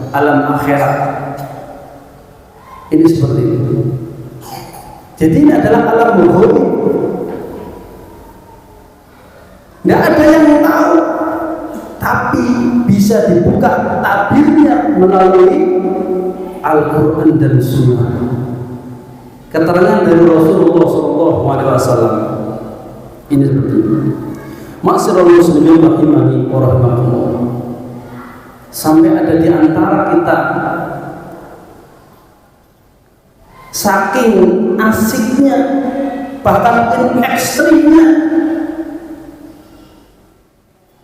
alam akhirat. Ini seperti itu. Jadi ini adalah alam ghaib. Tidak ada yang tahu, tapi bisa dibuka tabirnya melalui Al-Quran dan Sunnah. Keterangan dari Rasulullah SAW. Ini seperti itu. Ma'asyiral muslimin rahimani wa rahimakumullah. Sampai ada di antara kita saking asiknya, bahkan mungkin ekstrimnya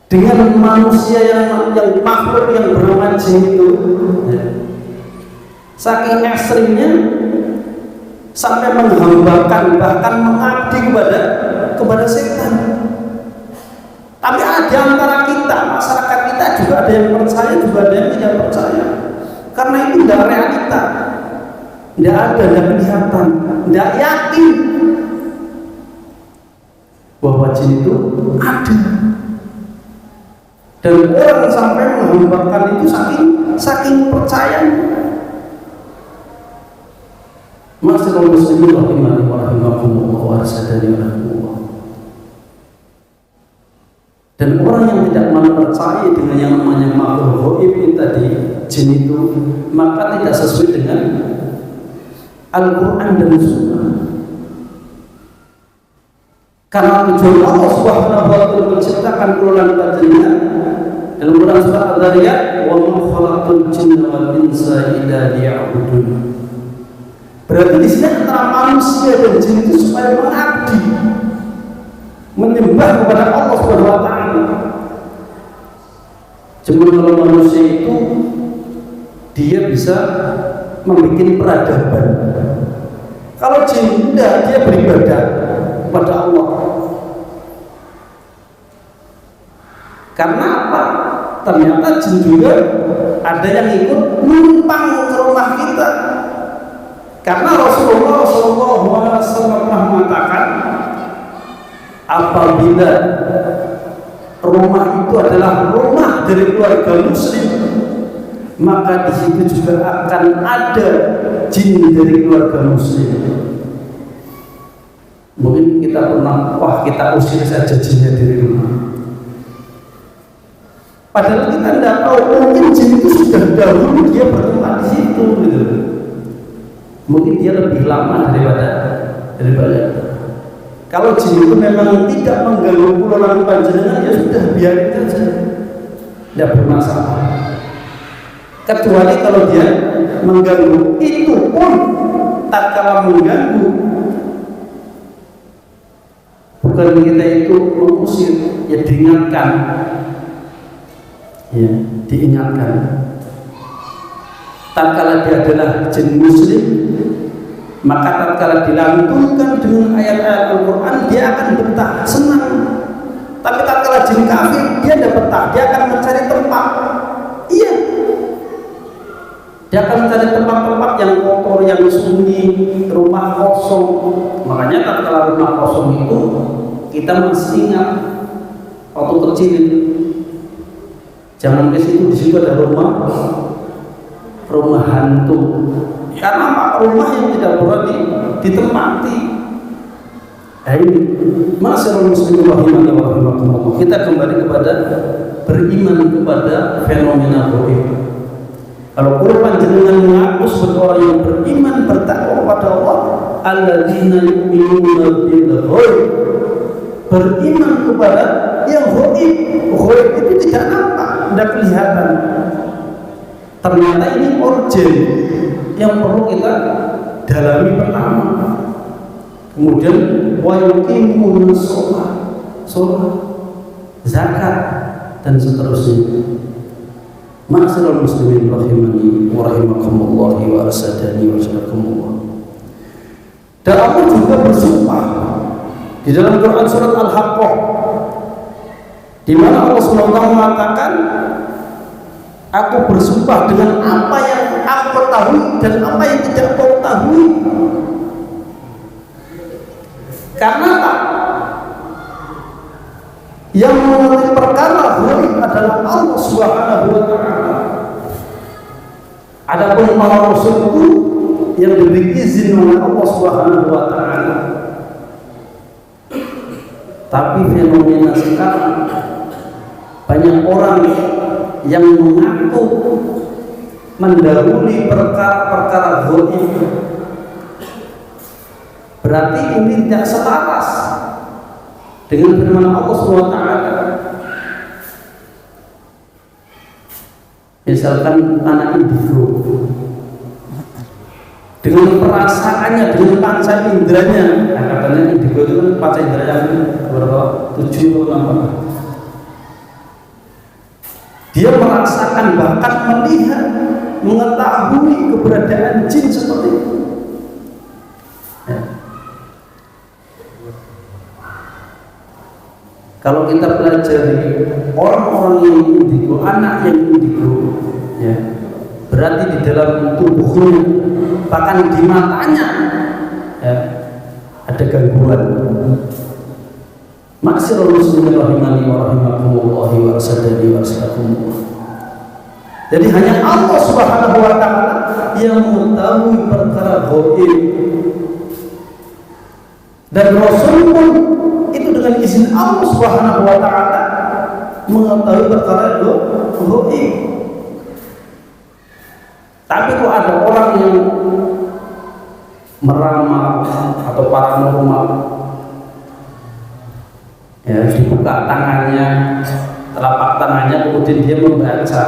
dengan manusia yang makhluk yang bernama jin itu, saking ekstrimnya sampai menghambakan, bahkan mengabdi kepada setan. Tapi ada antara kita, masyarakat kita juga ada yang percaya, juga ada yang tidak percaya. Karena itu tidak realita, tidak ada, tidak kelihatan, tidak yakin bahwa jin itu ada. Dan orang sampai menghambakan itu saking percayanya. Ma'asyiral muslimin rahimani wa rahimakumullah wa arsadani wa rahimakumullah. Dan orang yang tidak mempercayai dengan yang namanya makhluk ghaib tadi, jin itu, maka tidak sesuai dengan Al-Quran dan Sunnah. Karena tujuan Allah Subhanahu wa ta'ala menciptakan ulang kajian dalam Quran surah Al-Zariyat, wa ma khalaqtul jinna wal insa illa liya'budun. Berarti di sini antara manusia dan jin itu supaya mengabdi, menyembah kepada Allah Subhanahu wa ta'ala. Cuma kalau manusia itu dia bisa membuat peradaban. Kalau jin tidak, dia beribadah kepada Allah. Karena apa? Ternyata jin juga ada yang ikut numpang ke rumah kita. Karena Rasulullah SAW pernah mengatakan, apabila rumah itu adalah rumah dari keluarga muslim, maka di situ juga akan ada jin dari keluarga muslim. Mungkin kita pernah, wah kita usir saja jinnya dari rumah. Padahal kita tidak tahu, mungkin jin itu sudah dahulu dia bertempat di situ, gitu. Mungkin dia lebih lama daripada. Kalau jin itu memang tidak mengganggu pulau panjenengan, ya sudah biarin saja, tidak bermasalah. Kecuali kalau dia mengganggu, itu pun tak kalah mengganggu. Bukan kita itu mengusir, ya diingatkan, ya diingatkan. Tatkala dia adalah jin muslim, maka tatkala dilantunkan dengan ayat-ayat Al-Quran, dia akan betah, senang. Tapi tatkala jin kafir, dia tidak betah, dia akan mencari tempat. Iya, dia akan mencari tempat-tempat yang kotor, yang sunyi, rumah kosong. Makanya tatkala rumah kosong itu, kita masih ingat waktu kecil, jangan ke situ, di situ ada rumah hantu. Karena apa? Rumah yang tidak boleh ditempati. Ini Ma'asyiral muslimin rahimani wa rahimakumullah. Kita kembali kepada beriman kepada fenomena gaib. Kalau Quran jenengan mengaku sebagai orang yang beriman, bertakwa kepada Allah, alladzina yu'minuna bil ghaib, beriman kepada yang gaib. Gaib itu tidak nampak, tidak kelihatan. Ternyata ini urgen yang perlu kita dalami pertama. Kemudian wa yuqimunas shalah, zakat dan seterusnya. Ma'asyiral muslimin rahimani wa rahimakumullah wa arsadani wa jazakumullah. Dan aku juga bersumpah di dalam Quran surat Al-Haqqah, di mana Allah SWT mengatakan, aku bersumpah dengan apa yang aku ketahui dan apa yang tidak kau ketahui. Karena apa? Yang mengetahui perkara gaib adalah Allah Subhanahu wa ta'ala. Adapun para rasul itu yang diberi izin oleh Allah Subhanahu wa taala. Tapi fenomena sekarang banyak orang yang mengaku mendahului perkara-perkara gaib. Berarti ini tidak selaras dengan firman Allah Subhanahu wa taala. Misalkan anak indigo dengan perasaannya, dengan panca inderanya, nah, katanya indigo itu kan panca indera yang berapa? 7 atau 8. Dia merasakan, bahkan melihat, mengetahui keberadaan jin seperti itu. Ya. Kalau kita pelajari orang-orang yang indigo, anak yang indigo, ya, berarti di dalam tubuhnya, bahkan di matanya, ya, ada gangguan. Maksirul muslimin rahimani wa rahimakumullah wa rasadani wa rasakumullah. Jadi hanya Allah Subhanahu wa taala yang mengetahui perkara gaib. Dan Rasul pun itu dengan izin Allah Subhanahu wa taala mengetahui perkara gaib. Tapi kalau ada orang yang meramal atau paranormal, ya, dibuka tangannya, telapak tangannya, kemudian dia membaca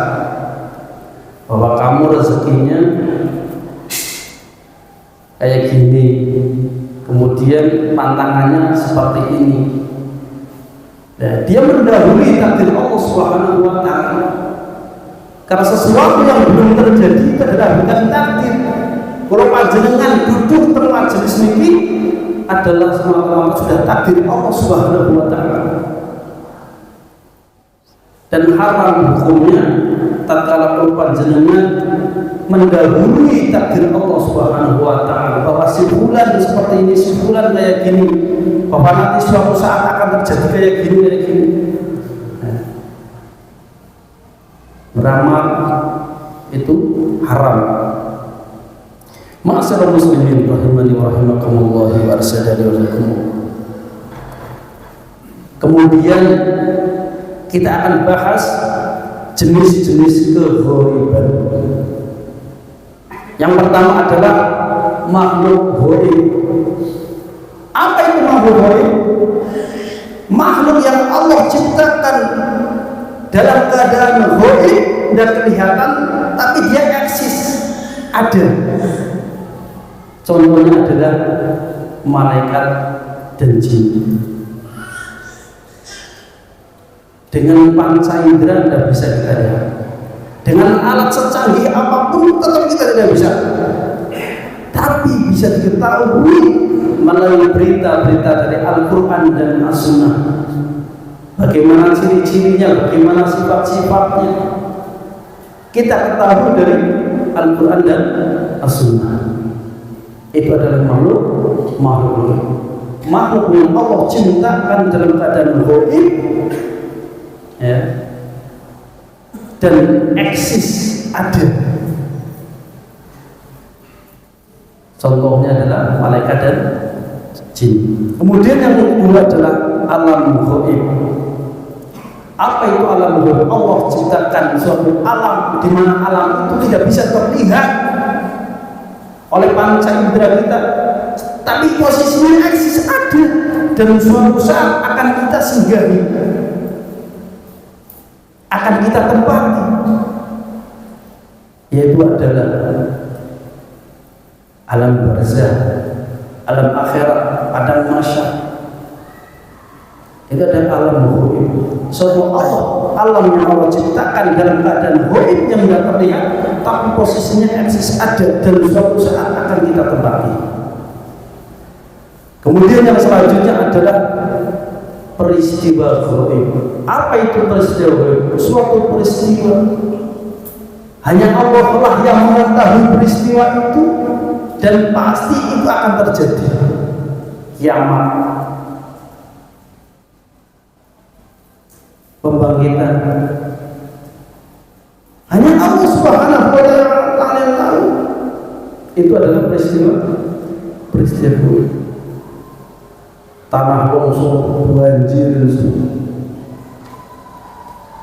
bahwa kamu rezekinya kayak gini, kemudian pantangannya seperti ini. Nah, dia mendahului takdir Allah Subhanahu wa taala. Karena sesuatu yang belum terjadi itu adalah bukan takdir. Kalau panjenengan duduk di majelis ini adalah semata-mata sudah takdir Allah Subhanahu wa taala. Dan haram hukumnya tatkala panjenengan mendahului takdir Allah Subhanahu wa taala, bahwa si fulan seperti ini, si fulan kayak gini, bahwa nanti suatu saat akan terjadi kayak gini. Meramal itu haram. Ma'asyiral muslimin rahimani wa rahimakumullah wa arsadani wa rahimakumullah. Kemudian kita akan bahas jenis-jenis keghaiban. Yang pertama adalah makhluk ghaib. Apa itu makhluk ghaib? Makhluk yang Allah ciptakan dalam keadaan ghaib dan kelihatan, tapi dia eksis, ada. Contohnya adalah malaikat dan jin. Dengan panca indera tidak bisa kita lihat. Dengan alat secanggih apapun tetap kita tidak bisa. Tapi bisa diketahui melalui berita-berita dari Al-Quran dan As-Sunnah. Bagaimana ciri-cirinya, bagaimana sifat-sifatnya, kita ketahui dari Al-Quran dan As-Sunnah. Itu adalah makhluk yang Allah ciptakan dalam keadaan gaib, ya, dan eksis, ada. Contohnya adalah malaikat dan jin. Kemudian yang kedua adalah alam gaib. Apa itu alam gaib? Allah ciptakan suatu alam di mana alam itu tidak bisa terlihat oleh panca indera kita, tapi posisinya eksis, ada, dan suatu saat akan kita singgahi, akan kita tempati, yaitu adalah alam barzah, alam akhirat, padang mahsyar. Itu adalah alam gaib. Suatu alam yang Allah ciptakan dalam keadaan gaib yang tidak terlihat, tapi posisinya eksis, ada, dan suatu saat akan kita tempati. Kemudian yang selanjutnya adalah peristiwa gaib. Apa itu peristiwa gaib? Suatu peristiwa hanya Allah lah yang mengetahui peristiwa itu, dan pasti itu akan terjadi. Kiamat, pembangkitan, hanya Allah Subhanahu wa taala yang adalah peristiwa goib. Tanah longsor, banjir dan sebagainya.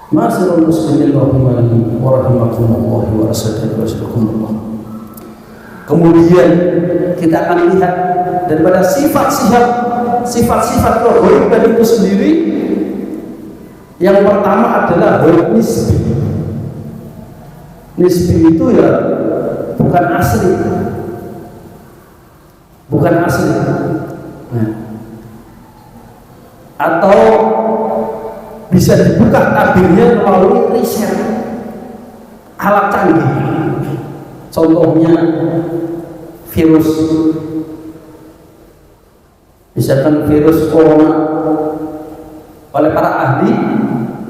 Ma'asyiral muslimin rahimani wa rahimakumullah wa rasulullah. Kemudian kita akan lihat daripada sifat-sifat keghaiban itu sendiri. Yang pertama adalah ghaib nisbi. Nisbi itu ya bukan asli. Nah, atau bisa dibuka tabirnya melalui riset alat canggih. Contohnya virus, misalkan virus corona, oleh para ahli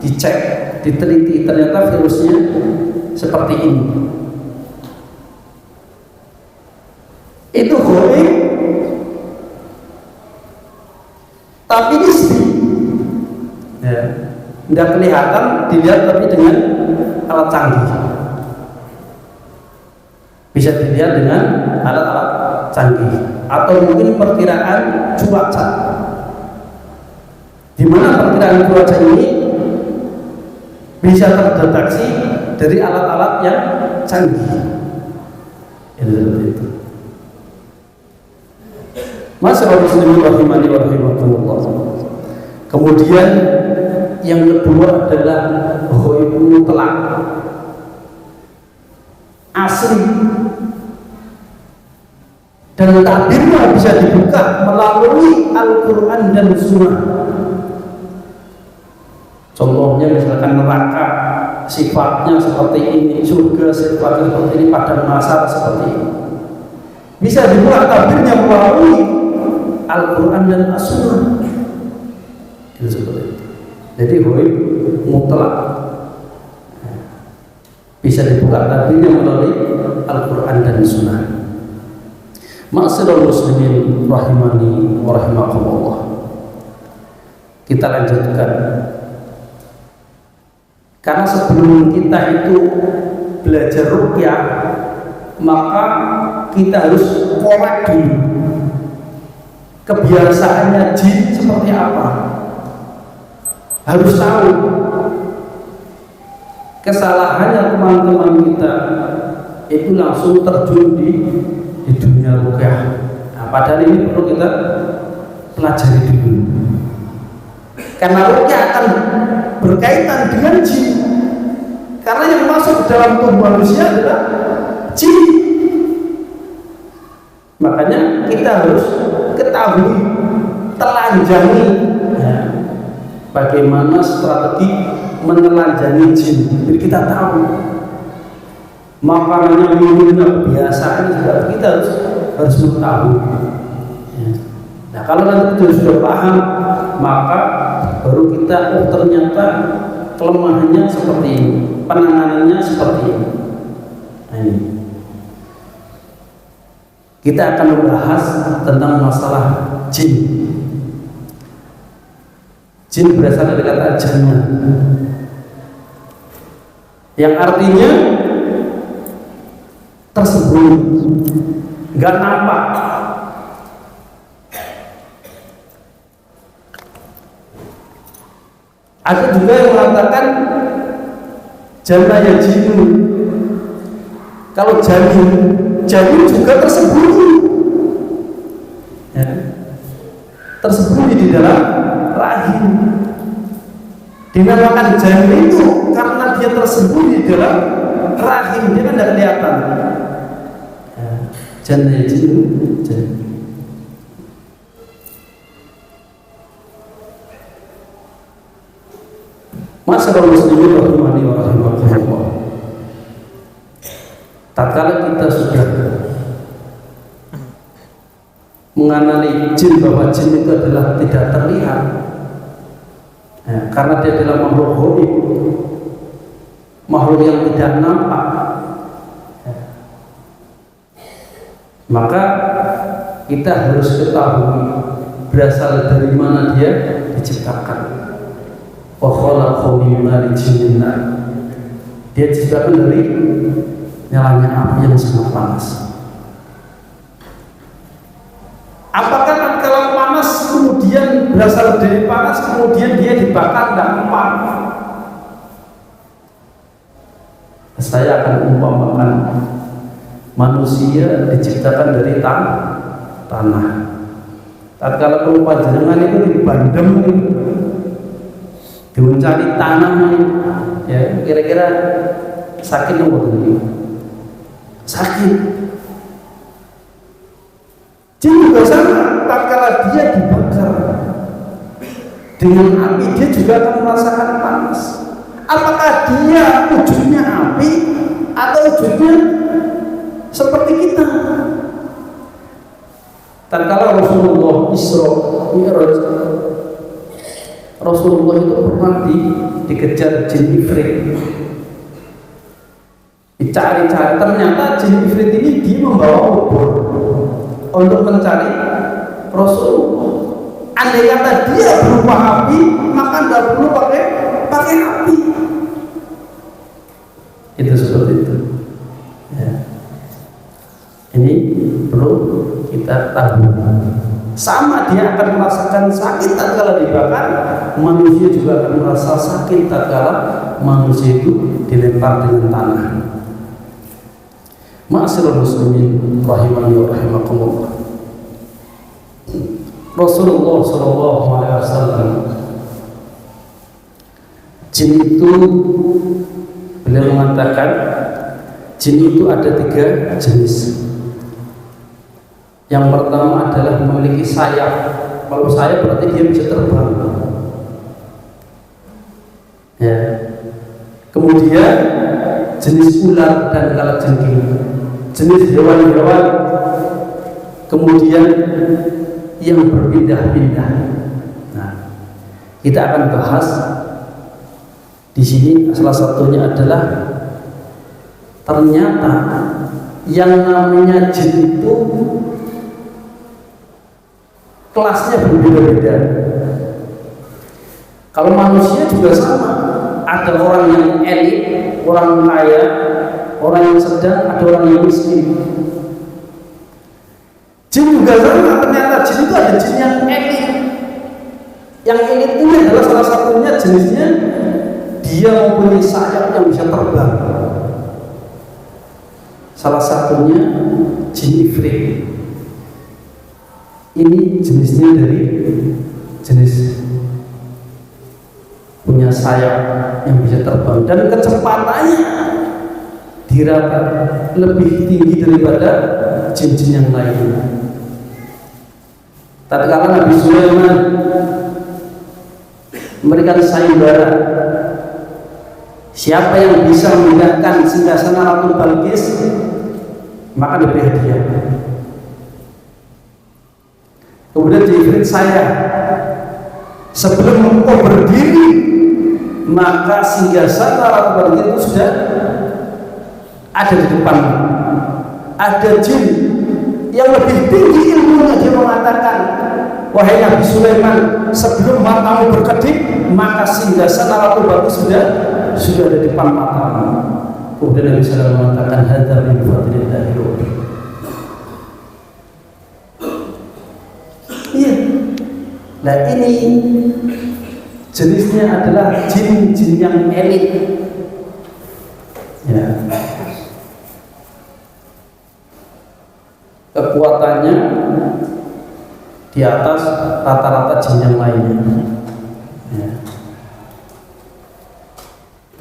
dicek, diteliti, ternyata virusnya seperti ini. Itu ghaib, tapi nisbi. Ya, tidak kelihatan, dilihat tapi dengan alat canggih. Bisa dilihat dengan alat-alat canggih, atau mungkin perkiraan cuaca. Di mana perkiraan cuaca ini bisa terdeteksi dari alat-alat yang canggih. Itu. Ma'asyiral muslimin rahimani wa rahimakumullah. Kemudian yang kedua adalah ghaib mutlak, asli, dan takdirnya bisa dibuka melalui Al-Quran dan Sunnah. Contohnya misalkan neraka sifatnya seperti ini, surga sifatnya seperti ini, padang mahsyar seperti ini. Bisa dibuka takdirnya melalui Al-Quran dan As-Sunnah. Itu seperti itu. Jadi ghaib mutlak bisa dibuka takdirnya melalui Al-Quran dan Sunnah. Ma'asyiral muslimin rahimani wa rahimakumullah. Kita lanjutkan. Karena sebelum kita itu belajar ruqyah, maka kita harus korek dulu kebiasaannya jin seperti apa. Harus tahu. Kesalahannya teman-teman kita itu langsung terjun di dunia ruqyah. Nah, padahal ini perlu kita pelajari dulu. Karena ruqyah akan berkaitan dengan jin. Karena yang masuk dalam tubuh manusia adalah jin. Makanya kita harus ketahui, telanjangi bagaimana strategi menelanjangi jin. Jadi kita tahu makanannya, minumnya, kebiasaan juga kita harus mengetahui. Nah, kalau nanti kita sudah paham, maka baru kita ternyata kelemahannya seperti ini, penanganannya seperti ini. Nah, ini kita akan membahas tentang masalah jin. Jin berasal dari kata janna, yang artinya tersembunyi, nggak nampak. Ada juga yang mengatakan janna ya jinu. Kalau janin juga tersembunyi, ya, tersembunyi di dalam rahim. Dinamakan janin itu karena dia tersembunyi di dalam rahim, dia kan tidak kelihatan. Janna ya jinu, janin. Ma'asyiral muslimin rahimani wa rahimakumullah. Tatkala kita sudah mengenali jin, bahwa jin itu adalah tidak terlihat, ya, karena dia adalah makhluk ghaib, makhluk yang tidak nampak, ya, maka kita harus ketahui berasal dari mana dia diciptakan. Wa khalaqahu min narin jinnin. Dia diciptakan dari nyalanya api yang sangat panas. berasal dari panas kemudian dia dibakar tidak mempan. Saya akan umpamakan manusia diciptakan dari tanah. Tatkala kalau panjenengan itu dibandem, diuncani tanah, ya kira-kira sakit nggak betul? Sakit. Jin juga sama. Tatkala dia dibakar dengan api, dia juga akan merasakan panas. Apakah dia wujudnya api atau wujudnya seperti kita? Tatkala Rasulullah Isra Mi'raj, Rasulullah itu pernah dikejar jin ifrit. Dicari-cari, ternyata jin ifrit ini dia membawa obor untuk mencari Rasulullah. Andai kata dia berupa api, maka tidak perlu pakai api. Itu seperti itu. Ya. Ini perlu kita tahu. Sama dia akan merasakan sakit tatkala dibakar, manusia juga akan merasa sakit tatkala manusia itu dilempar dengan tanah. Ma'asyiral muslimin rahimani wa rahimakumullah. Rasulullah sallallahu alaihi wasallam, jin itu, beliau mengatakan jin itu ada 3 jenis. Yang pertama adalah memiliki sayap. Kalau sayap berarti dia bisa terbang. Ya. Kemudian jenis ular dan kalajengking, jenis hewan-hewan, kemudian yang berpindah-pindah. Nah, kita akan bahas di sini. Salah satunya adalah ternyata yang namanya jin itu kelasnya berbeda-beda. Kalau manusia juga sama, ada orang yang elit, orang kaya, orang yang sedang, ada orang yang miskin. Jin juga sama, ternyata jin itu ada jin yang elit. Yang elit ini adalah salah satunya jenisnya dia mempunyai sayap yang bisa terbang. Salah satunya jin ifrit. Ini jenisnya dari jenis punya sayap yang bisa terbang dan kecepatannya dirata lebih tinggi daripada jin-jin yang lainnya. Tatkala Nabi Sulaiman memberikan sayembara, siapa yang bisa memindahkan singgasana Ratu Balqis maka diberi hadiah. Kemudian Jibril, saya sebelum engkau berdiri maka singgasana Ratu Balqis itu sudah ada di depan. Ada jin yang lebih tinggi ilmunya, dia mengatakan, wahai Nabi Sulaiman, sebelum matamu berkedip maka singgasana Ratu Balqis sudah ada di depan matamu. Kemudian Nabi SAW mengatakan, hadza min fadlillahi rabbi. Iya. Nah, ini jenisnya adalah jin-jin yang elit. Ya. Kekuatannya di atas rata-rata jin yang lainnya. Ya.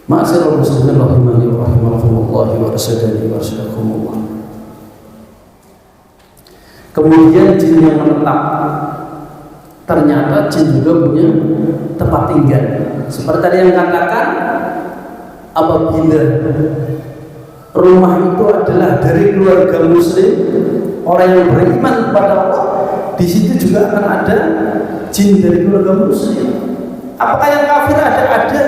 Ma'asyiral muslimin rahimani wa rahimakumullah wa rasyadani wa rasyadakumullah. Kemudian jin yang menetap, ternyata jin juga punya tempat tinggal. Seperti tadi yang katakan, apabila rumah itu adalah dari keluarga muslim, orang yang beriman kepada Allah, di situ juga akan ada jin dari keluarga muslim. Apakah yang kafir ada?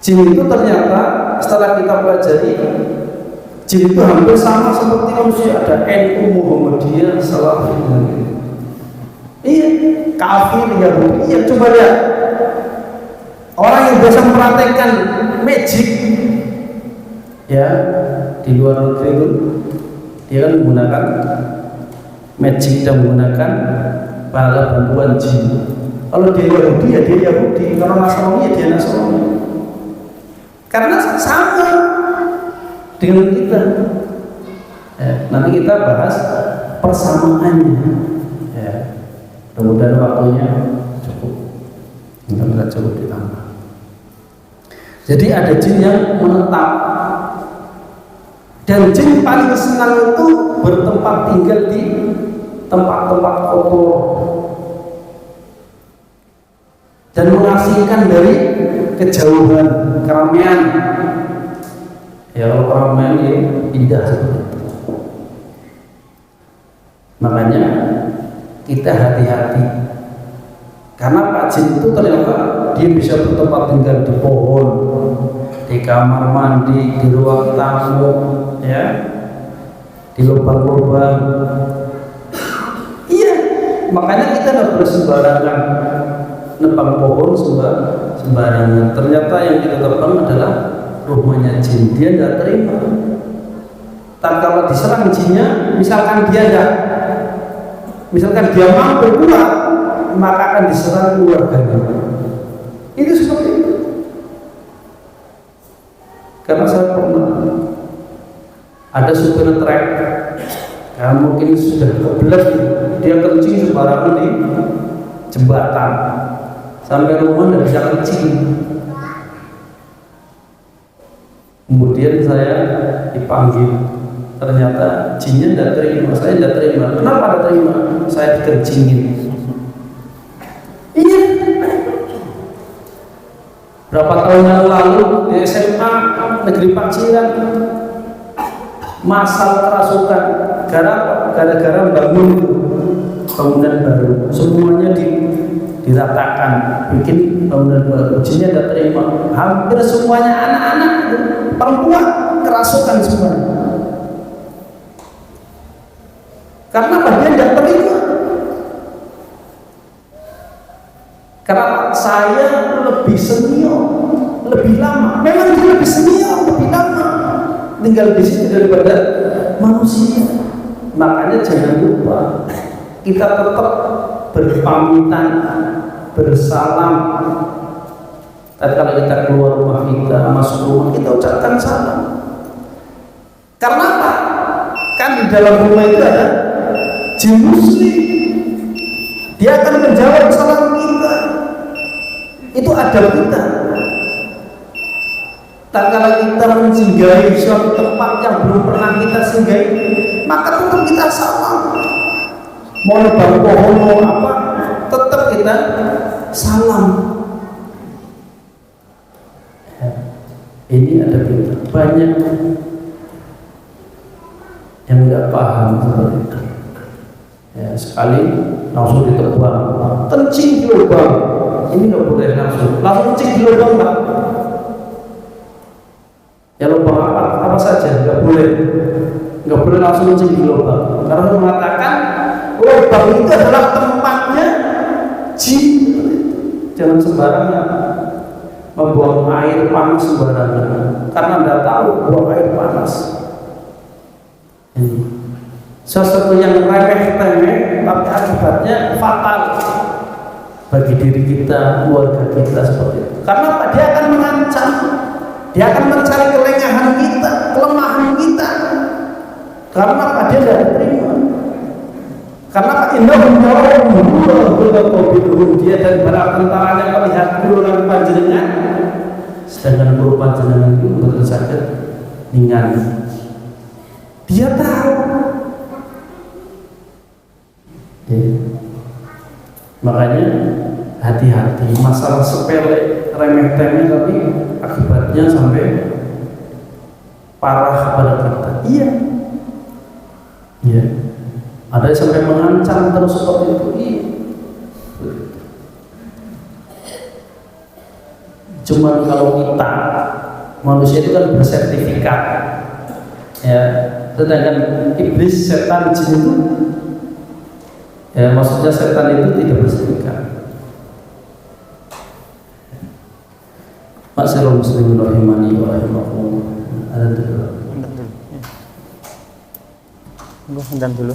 Jin itu ternyata setelah kita pelajari, jin itu hampir sama seperti manusia. Ada NU, Muhammadiyah, Salafiyah. Iya, kafir, Yahudi. Iya, coba lihat orang yang biasa mempraktekkan magic, ya, di luar negeri itu dia kan menggunakan magic dan menggunakan pahala bantuan jin. Kalau dia Yahudi ya dia Yahudi, kalau Nasrani ya dia Nasrani. Karena sama dengan kita. Nanti kita bahas persamaannya. Mudah-mudahan waktunya cukup. Enggak cukup ditambah. Jadi ada jin yang menetap. Dan jin paling senang itu bertempat tinggal di tempat-tempat kotor dan mengasingkan dari kejauhan keramaian. Ya, kalau keramaian ini indah seperti itu. Makanya kita hati-hati, karena Pak Jin itu ternyata dia bisa bertempat tinggal di pohon, di kamar mandi, di ruang tamu, ya, di lubang-lubang. Iya, makanya kita nggak boleh sembarangan nebang pohon sembarangan. Ternyata yang kita tebang adalah rumahnya jin. Dia nggak terima. Kalau diserang jinnya, misalkan dia mampu kuat, maka akan diserang keluarganya. Itu seperti itu. Karena saya pernah ada supir truk, mungkin sudah kebelet, dia kencing sembarangan di jembatan, sampai rumah tidak bisa kencing. Kemudian saya dipanggil, ternyata jinnya tidak terima, saya tidak terima. Kenapa tidak terima? Saya dikencingin. Iya. Berapa tahun yang lalu di SMA Negeri Paciran, masal kerasukan gara-gara bangunan baru, semuanya diratakan, bikin bangunan baru. Jinnya tidak terima. Hampir semuanya anak-anak, perempuan kerasukan semuanya. Karena dia tidak terima. Karena saya lebih senior, lebih lama. Memang dia lebih senior, lebih lama tinggal di situ daripada manusia. Makanya jangan lupa kita tetap berpamitan, bersalam. Dan kalau kita keluar rumah kita, masuk rumah kita ucapkan salam. Karena apa? Kan di dalam rumah itu ada jin muslim. Dia akan menjawab salam kita. Itu adab kita. Tak kala kita menjinggahi suatu tempat yang belum pernah kita singgahi, maka tetap kita salam. Mau nebang pohon mau apa, tetap kita salam. Ini ada kita banyak yang nggak paham seperti itu. Ya, sekali langsung ditebang, kencing di lubang. Ini nggak boleh langsung kencing di lubang, Pak. Ya lubang apa saja nggak boleh langsung kencing di lubang. Karena mengatakan lubang itu adalah tempatnya jin. Jangan sembarangan membuang air panas sembarangan, karena Anda tahu buang air panas ini sesuatu yang remeh-temeh, tapi akibatnya fatal bagi diri kita, keluarga kita seperti itu. Karena apa? Dia akan mengancam, dia akan mencari kelengahan kita, kelemahan kita. Karena apa? Dia tidak terima. Karena innahum yarawnahu dia dan para tentaranya melihat kuluran panjenengan, sedangkan kulu panjenengan itu betul saja ringan. Dia tahu. Makanya hati-hati, masalah sepele remeh-temeh tapi akibatnya sampai parah kepada kita. Iya. Ada yang sampai mengancam terus seperti itu. Cuman kalau kita manusia itu kan bersertifikat, ya. Sedangkan iblis, setan, jin itu, ya maksudnya setan itu tidak bersertifikat. Masyaallah muslimin rahimani wa rahimakumullah. Ada dulu. Dan dulu.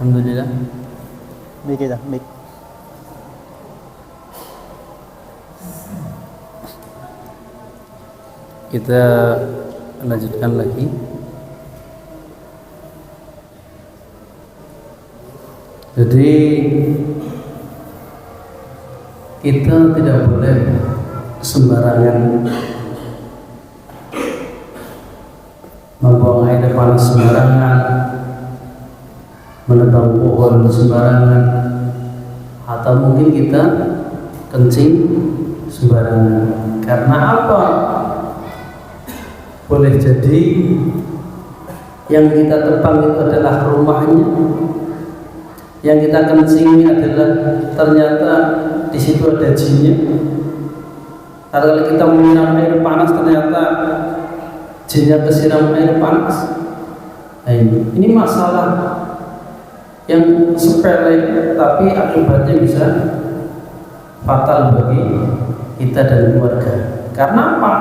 Alhamdulillah. Baik dah, baik. Kita lanjutkan lagi. Jadi kita tidak boleh sembarangan membuang air panas sembarangan, menebang pohon sembarangan, atau mungkin kita kencing sembarangan. Karena apa? Boleh jadi yang kita tebang itu adalah rumahnya, yang kita kencingi adalah ternyata di situ ada jinnya. Kalau kita menyiram air panas ternyata jinnya kesiram air panas. Nah, ini masalah yang sepele tapi akibatnya bisa fatal bagi kita dan keluarga. Karena apa?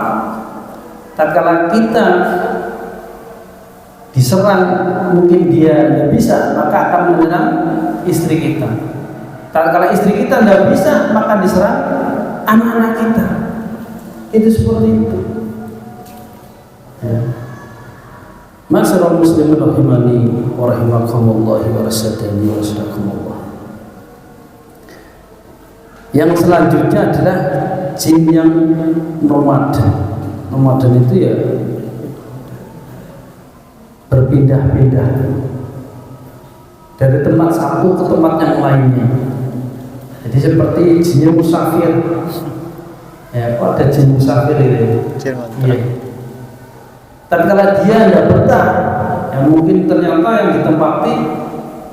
Tatkala kita diserang, mungkin dia tidak bisa, maka akan menyerang istri kita. Tatkala istri kita tidak bisa, maka diserang anak-anak kita. Itu seperti itu. Ya. Masyaallah muslimin rahimani wa rahimakumullah wa rasyadani wa rasyadakumullah. Yang selanjutnya adalah jin yang nomaden. Nomaden itu ya berpindah-pindah dari tempat satu ke tempat yang lainnya. Jadi seperti jinnya musafir. Ya, kok ada jin musafir ini? Iya. Tapi kalau dia tidak betah, yang mungkin ternyata yang ditempati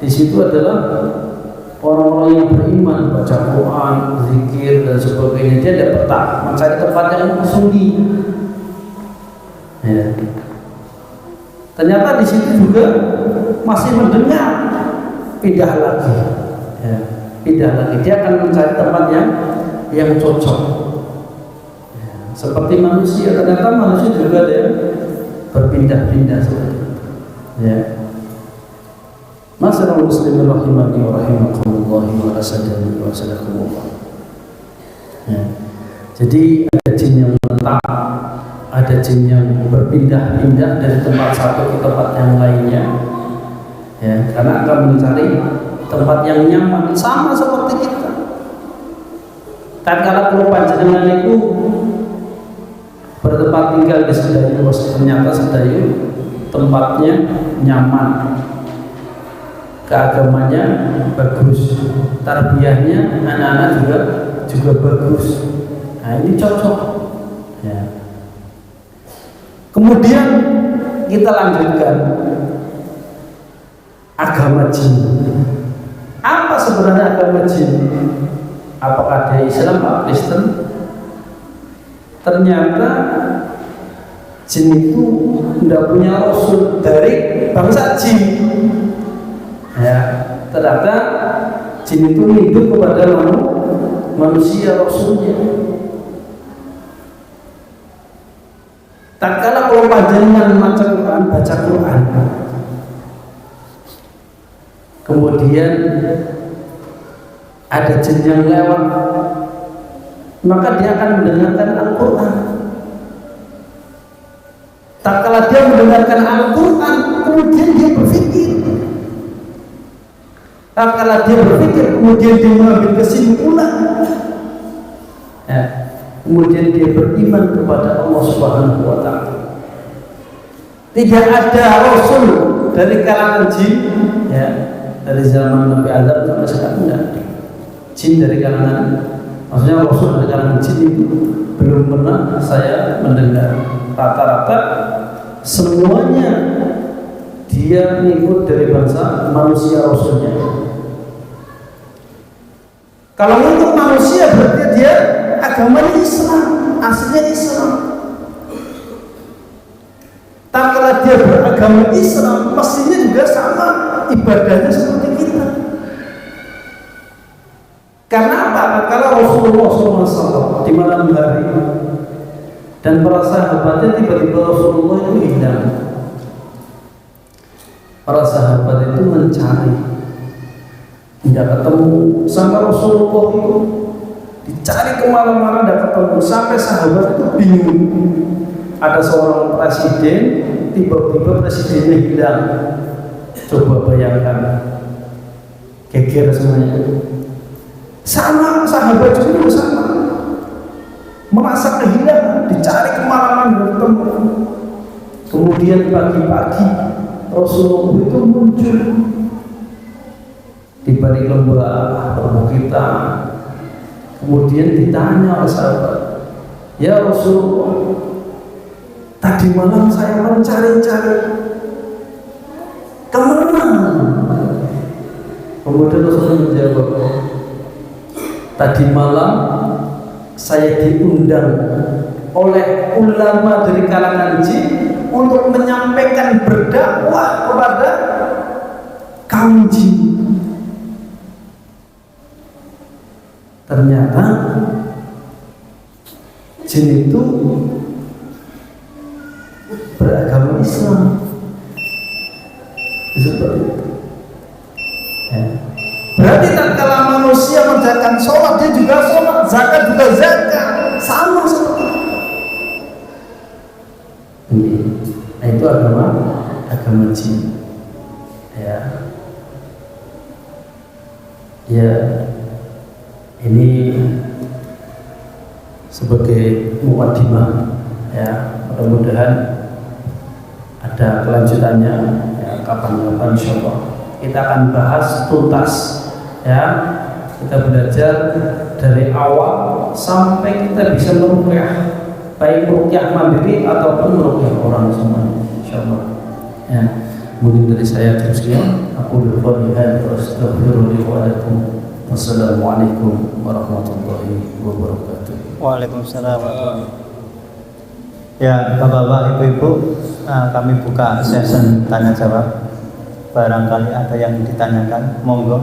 di situ adalah orang-orang yang beriman, baca Quran, zikir dan sebagainya. Dia tidak betah, mencari tempat yang sunyi. Ya. Ternyata di situ juga masih mendengar, pindah lagi. Ya, pindah lagi. Dia akan mencari tempat yang cocok. Ya, seperti manusia, ternyata manusia juga ada yang berpindah-pindah seperti itu. Ya. Masyaallah muslimin rahimani wa rahimakumullah wa rasyadani wa rasyadakumullah. Ya. Jadi ada jin yang menetap, ada jin yang berpindah-pindah dari tempat satu ke tempat yang lainnya. Ya, karena akan mencari tempat yang nyaman, sama seperti kita. Tatkala kalau panjenengan itu bertempat tinggal di Sedayu, ternyata Sedayu tempatnya nyaman, keagamannya bagus, tarbiyahnya anak-anak juga bagus. Nah, ini cocok. Ya. Kemudian kita lanjutkan agama jin. Apa sebenarnya agama jin? Apakah dia Islam atau Kristen? Ternyata jin itu tidak punya rasul dari bangsa jin. Ya, ternyata jin itu hidup kepada manusia rasulnya. Tak kala kalau panjenengan baca Quran, kemudian ada jin yang lewat, maka dia akan mendengarkan Al-Quran. Tak kala dia mendengarkan Al-Quran, kemudian dia berpikir. Tak kala dia berpikir, kemudian dia mengambil kesimpulan. Ya. Kemudian dia beriman kepada Allah Subhanahu wa Ta'ala. Tidak ada rasul dari kalangan jin, ya, dari zaman Nabi Adam sampai sekarang tidak ada. Jin dari kalangan, maksudnya rasul dari kalangan jin itu belum pernah saya mendengar. Rata-rata semuanya dia mengikut dari bangsa manusia rasulnya. Kalau untuk manusia berarti dia agamanya Islam, aslinya Islam. Tak kala dia beragama Islam, mestinya juga sama ibadahnya seperti kita. Karena apa? Kalau Rasulullah SAW di malam hari dan para sahabatnya tiba-tiba Rasulullah itu hilang. Para sahabat itu mencari, tidak ketemu, sampai Rasulullah itu dicari kemana-mana tidak ketemu, sampai sahabat itu bingung. Ada seorang presiden, tiba-tiba presidennya hilang. Coba bayangkan, geger semuanya. Sama sahabat juga sama, merasa kehilangan, dicari kemana-mana tidak ketemu. Kemudian pagi-pagi Rasulullah itu muncul di balik lembah perbukitan. Kemudian ditanya oleh sahabat, ya Rasulullah, tadi malam saya mencari-cari kemana? Kemudian Rasulullah menjawab, tadi malam saya diundang oleh ulama dari kalangan jin untuk menyampaikan berdakwah kepada kaum jin. ternyata jin itu beragama Islam. Seperti itu. Ya. Berarti tatkala manusia mengerjakan sholat, dia juga sholat, zakat juga zakat, sama seperti itu. Nah, itu agama jin. Ya, ya, ini sebagai mukaddimah. Ya, mudah-mudahan ada kelanjutannya. Ya, kapan-kapan insyaallah kita akan bahas tuntas. Ya, kita belajar dari awal sampai kita bisa meruqyah, baik meruqyah mandiri ataupun meruqyah orang semuanya insyaallah. Ya, mungkin dari saya sekian. Aku berdoa terus astaghfirullahaladzim. Wassalamualaikum warahmatullahi wabarakatuh. Waalaikumsalam warahmatullahi wabarakatuh. Ya, Bapak-bapak, Ibu-ibu, kami buka session tanya jawab. Barangkali ada yang ditanyakan, monggo.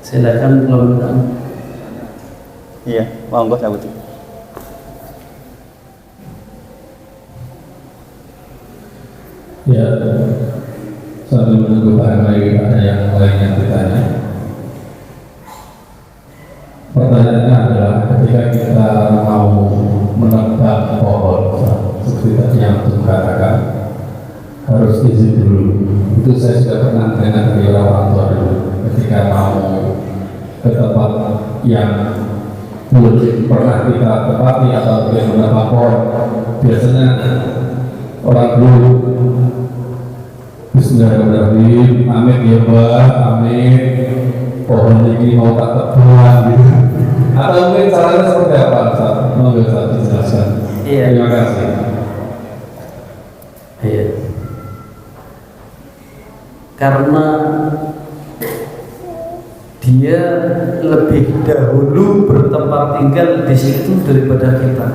Silakan kalau begitu. Iya, monggo Sahabat. Ya, sambil menunggu barangkali ada yang lainnya ditanya. Pertanyaannya adalah ketika kita mau menebang pohon seperti tadi yang untuk katakan harus izin dulu. Itu saya sudah pernah dengar dari orang tua dulu. Ketika mau ke tempat yang belum pernah kita tepati atau kita menebang pohon, biasanya orang dulu Bismillahirrahmanirrahim, amin ya Mbak, amin, pohon ini mau tak tebang gitu. Atau mungkin caranya seperti apa? Mau bisa dijelaskan? Iya. Terima kasih. Iya. Karena dia lebih dahulu bertempat tinggal di situ daripada kita.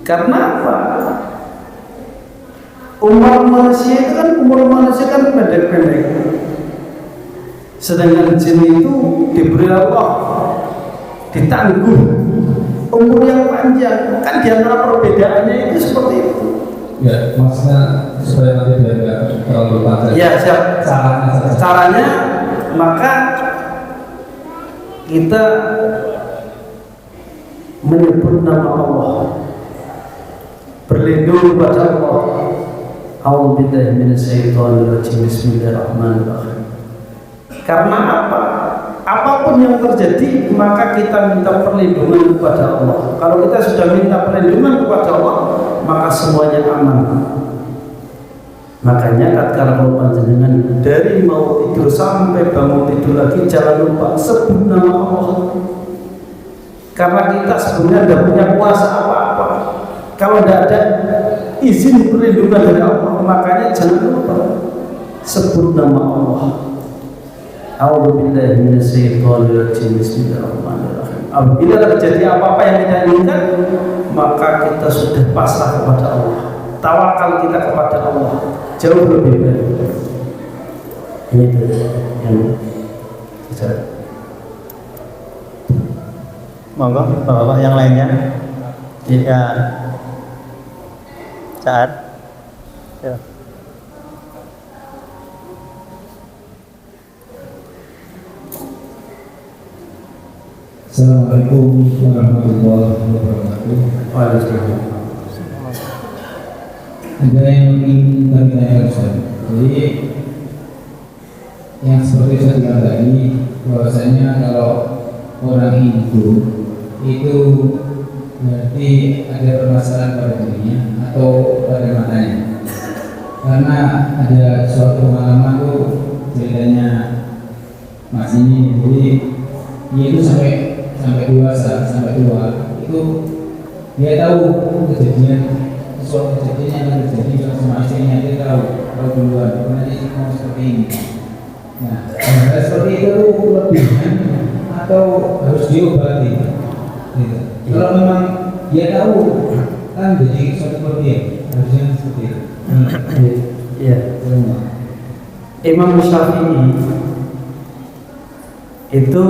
Karena apa? Umur manusia kan pendek-pendek. Sedangkan jin itu diberi Allah ditangguh umur yang panjang. Kan di antara perbedaannya itu seperti itu. Ya, maksudnya supaya nanti biar nggak terlalu panjang. Ya, siap. Caranya maka kita menyebut nama Allah, berlindung kepada Allah. A'udzubillahi minasyaitonirrajim. Bismillahirrahmanirrahim. Karena apa? Apapun yang terjadi, maka kita minta perlindungan kepada Allah. Kalau kita sudah minta perlindungan kepada Allah, maka semuanya aman. Makanya tatkala kalau panjenengan dari mau tidur sampai bangun tidur lagi, jangan lupa sebut nama Allah. Karena kita sebenarnya tidak punya kuasa apa-apa. Kalau tidak ada izin perlindungan dari Allah, makanya jangan lupa sebut nama Allah. A'udzubillahi minasyaitonirrajim. Bismillahirrahmanirrahim. Apabila terjadi apa-apa yang kita inginkan, maka kita sudah pasrah kepada Allah. Tawakal kita kepada Allah jauh lebih baik. Ini yang bisa. Monggo, Bapak-bapak yang lainnya. Ya. Saat. Ya. Assalamualaikum warahmatullahi wabarakatuh. Waalaikumsalam. Ada yang ingin kami tanyakan Ustaz. Jadi yang seperti saya bilang tadi, bahwasanya kalau orang Hindu itu berarti ada permasalahan pada dirinya atau pada matanya. Karena ada suatu pengalaman tuh ceritanya Mas ini, jadi dia itu sampai dewasa, sampai tua itu dia tahu suatu kejadian yang akan terjadi sama istrinya, dia tahu duluan nanti mau seperti ini. Nah, hal seperti itu lebihan atau harus diobati gitu. Kalau memang dia tahu kan jadi suatu kelebihan harusnya seperti itu. Ya. Imam Syafi'i itu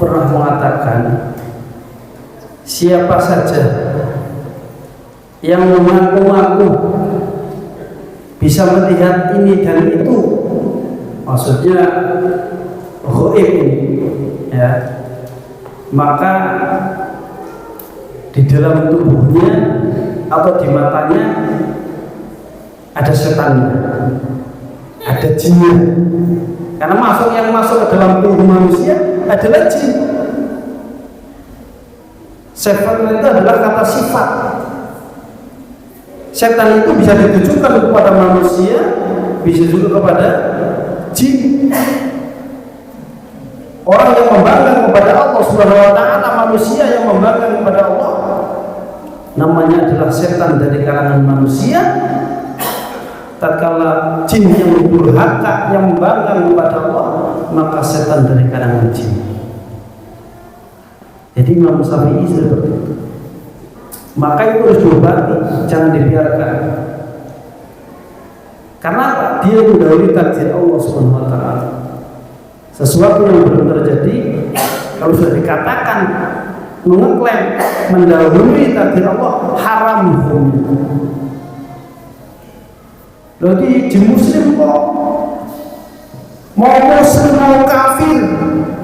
pernah mengatakan, siapa saja yang mengaku-ngaku bisa melihat ini dan itu, maksudnya gaib ini, ya, maka di dalam tubuhnya atau di matanya ada setannya, ada jinnya. Karena yang masuk ke dalam tubuh manusia adalah jin. Setan itu adalah kata sifat. Setan itu bisa ditujukan kepada manusia, bisa juga kepada jin. Orang yang membangkang kepada Allah Subhanahu wa taala, manusia yang membangkang kepada Allah, namanya adalah setan dari kalangan manusia. Tatkala jin yang durhaka, yang membangkang kepada Allah, maka setan dari kalangan jin. Jadi Imam Syafi'i seperti itu. Maka itu harus diobati, jangan dibiarkan. Karena dia mendahului takdir Allah Subhanahu wa taala. Sesuatu yang belum terjadi, kalau sudah dikatakan mengklaim mendahului takdir Allah, haram hukumnya. Jadi di muslim kok mau muslim mau kafir,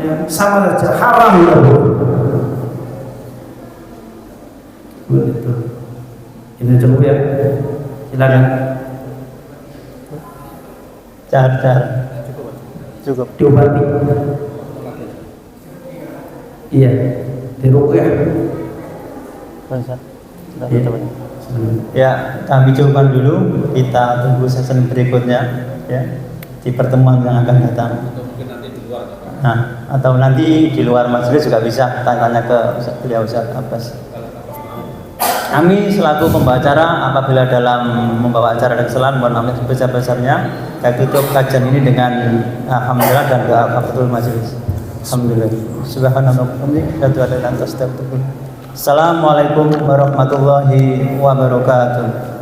ya, sama saja haram begitu. Ini cukup ya, silakan. Car. Cukup. Diobati. Iya, diruqyah. Ya, kami coba dulu, kita tunggu sesi berikutnya ya, di pertemuan yang akan datang. Nah, atau nanti di luar majelis juga bisa tanya ke beliau Ustaz Abbas. Kami selaku pembawa acara, apabila dalam membawa acara dan kesalahan, mohon maaf sebesar-besarnya. Saya tutup kajian ini dengan alhamdulillah dan doa kafaratul majelis. Alhamdulillah. Subhanallah. Assalamualaikum warahmatullahi wabarakatuh.